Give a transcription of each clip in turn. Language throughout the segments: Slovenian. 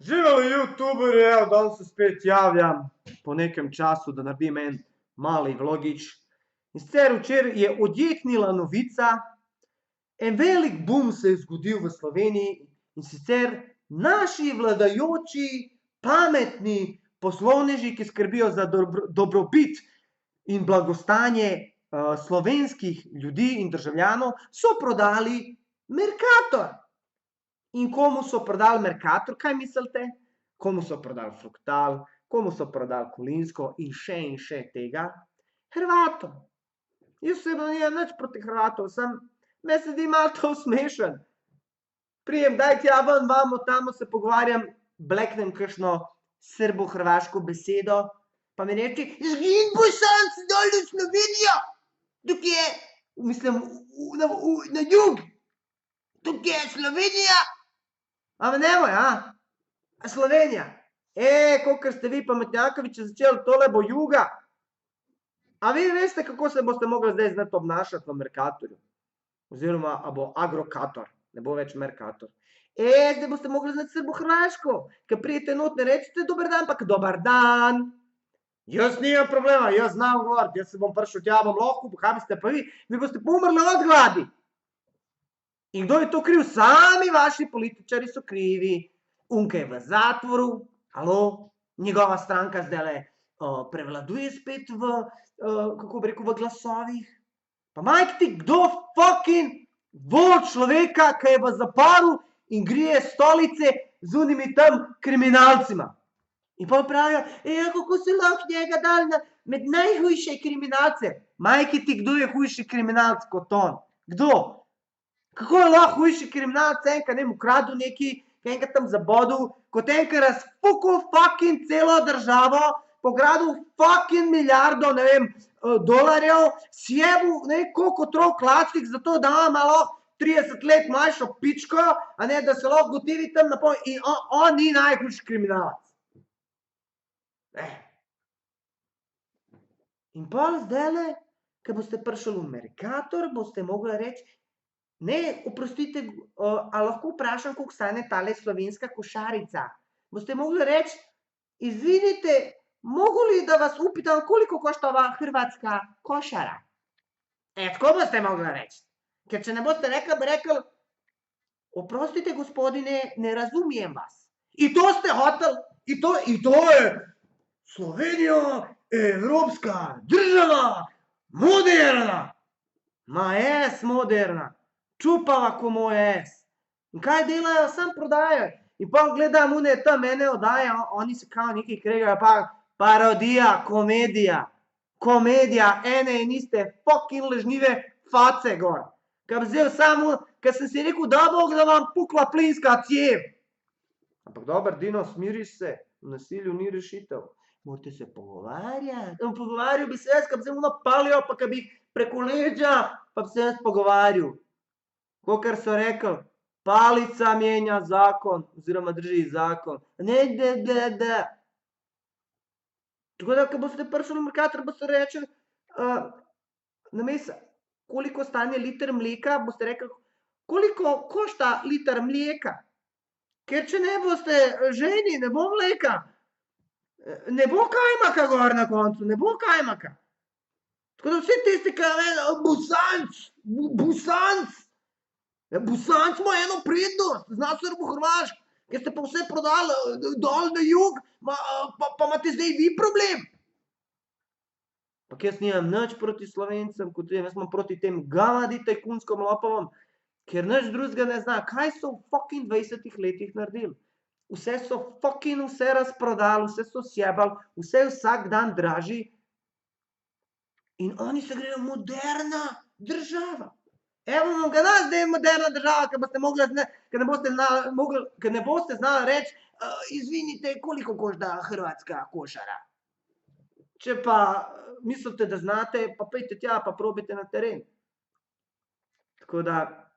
Živeli YouTuberi, evo danes se spet javljam po nekem času, da naredim en mali vlogič. In sicer včeraj je odjeknila novica, en velik boom se je zgodil v Sloveniji in sicer naši vladajoči, pametni poslovneži, ki skrbijo za dobrobit in blagostanje slovenskih ljudi in državljanov, so prodali Mercator. In komu so prodali Mercator, kaj mislite? Komu so prodali Fruktal, komu so prodali Kolinsko in še tega? Hrvatom. Jaz osebno nimam nič proti Hrvatov, me se zdi malo to smešen. Prijem, daj tja ven, vamo, tamo se pogovarjam, bleknem kakšno srbo-hrvaško besedo, pa mi reče, zgin Bosanci dol v Slovenijo, tukaj je, mislim, na jug, tukaj je Slovenija. A nemoj, a? A Slovenija? Kakor ste vi pametnjakoviči začeli, tole bo juga. A vi veste, kako se boste mogli zdaj znati obnašati v Mercatorju? Oziroma, a bo Agrokator, ne bo več Mercator. Zdaj boste mogli znati srbo-hrvaško, ker prijete not, ne rečete dober dan, pa dobar dan. Jaz nimam problema, jaz znam govoriti, jaz se bom prišel tja, bom lahko, kaj biste pa vi? Vi boste pomrli od gladi. In kdo je to kriv? Sami vaši političari so krivi. Unke je v zatvoru, njegova stranka zdajle prevladuje spet v, kako bi rekel, v glasovih. Pa majke ti, kdo fucking voli človeka, ki je v zaporu in grije stolice z unimi tam kriminalcima. In pa pravijo, kako se lahko njega dali med najhujše kriminalce. Majke ti, kdo je hujši kriminalc kot on? Kdo? Kako je lahko hujši kriminalc, enka ne ukradel neki, enka tam zabodil, kot enka razfukal fucking celo državo, pogradil fucking milijardo, ne vem, dolarjev, sjebil, ne vem, koliko otrok lačnih, zato da ima lahko 30 let mlajšo pičko, a ne, da se lahko gotivi tam napol, in on ni najhujši kriminalec. In pol zdajle, ko boste prišli v Mercator, boste mogli reči, ne, oprostite, a lahko vprašam, koliko stane tale slovenska košarica? Boste mogli reči, izvinite, mogo li da vas upitam, koliko košta ova hrvatska košara? Tako boste mogli reči. Ker če ne boste rekli, bi rekli, oprostite, gospodine, ne razumijem vas. In to ste hoteli, in to je Slovenija, evropska država, moderna. Ma moderna. Čupava ko moj In kaj delajo? Sam prodajajo. In pa gledam une tam ene oddaje, oni se kao nekaj kregajo, pa parodija, komedija. Komedija, ene in iste fucking lažnive face gor. Kaj bi vzel samo, kaj sem si rekel, da bo, da vam pukla plinska cev. Ampak dober, Dino, smiriš se, v nasilju ni rešitev. Morate se pogovarjati. Pogovarjal bi se jaz, kaj bi se ono palijo, pa kaj bi preko leđa, pa bi se jaz pogovarjal. Kakor so rekli, palica menja zakon, oziroma drži zakon. Ne, da. Tako da, ko boste prišli v Mercator, boste rekli, namesto, koliko stane liter mleka, boste rekli, koliko košta liter mleka. Ker če ne boste ženi, ne bo mleka. Ne bo kajmaka gor na koncu, ne bo kajmaka. Tako da vsi tisti, ki Bosanc, Bosanc ima eno prednost, zna srbo-hrvaško, ker ste pa vse prodali dol na jug, pa imate zdaj vi problem. Pa jaz nimam nič proti Slovencem, kot jaz imam proti tem gavadi tajkunskom lopovom, ker nič drugega ne zna. Kaj so v fucking 20 letih naredili? Vse so fucking vse razprodali, vse so sjebali, vse je vsak dan dražji. In oni se grejo moderna država. Evo vam ga nas, da je moderna država, ker ne boste znali reči, izvinite, koliko košta hrvatska košara. Če pa mislite, da znate, pa pejte tja, pa probajte na teren. Tako da,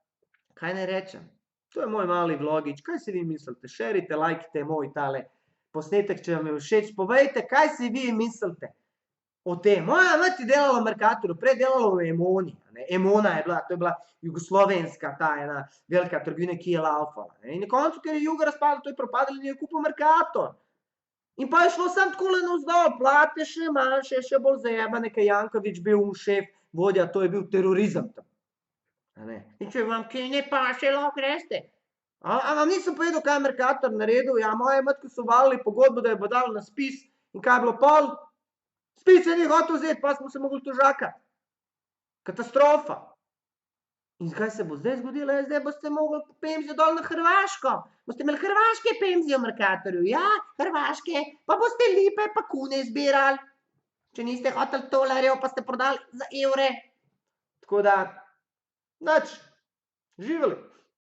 kaj naj rečem? To je moj mali vlogič. Kaj si vi mislite? Šerite, lajkite moj tale posnetek, če vam je všeč. Povejte, kaj si vi mislite? o tem. Moja mati je delala v Mercatoru, prej delala v Emoni. Ne? Emona je bila, to je bila jugoslovenska ta ena velika trgovina, ki je laufala. Ne? In na koncu, ker je Juga razpadla, to je propadlo in je kupil Mercator. In pa je šlo sam takole navzdol, plate še manjše, še bolj zajebane, ker Janković bil šef, vodja, to je bil terorizem tam. In če vam kaj ne paše, lahko greste. A vam nisem povedal, kaj je Mercator naredil? Ja, moje matke so valili pogodbo, da je bo dal na spis. In kaj je bilo pol? Spis se ni hotel vzeti, pa smo se mogli tožakati. Katastrofa. In kaj se bo zdaj zgodilo? Zdaj boste mogli penzijo dol na Hrvaško. Boste imeli hrvaške penzije v Mercatorju. Ja, hrvaške. Pa boste lipe pa kune zbirali. Če niste hoteli tolarjev, pa ste prodali za evre. Tako da, nič. Živeli.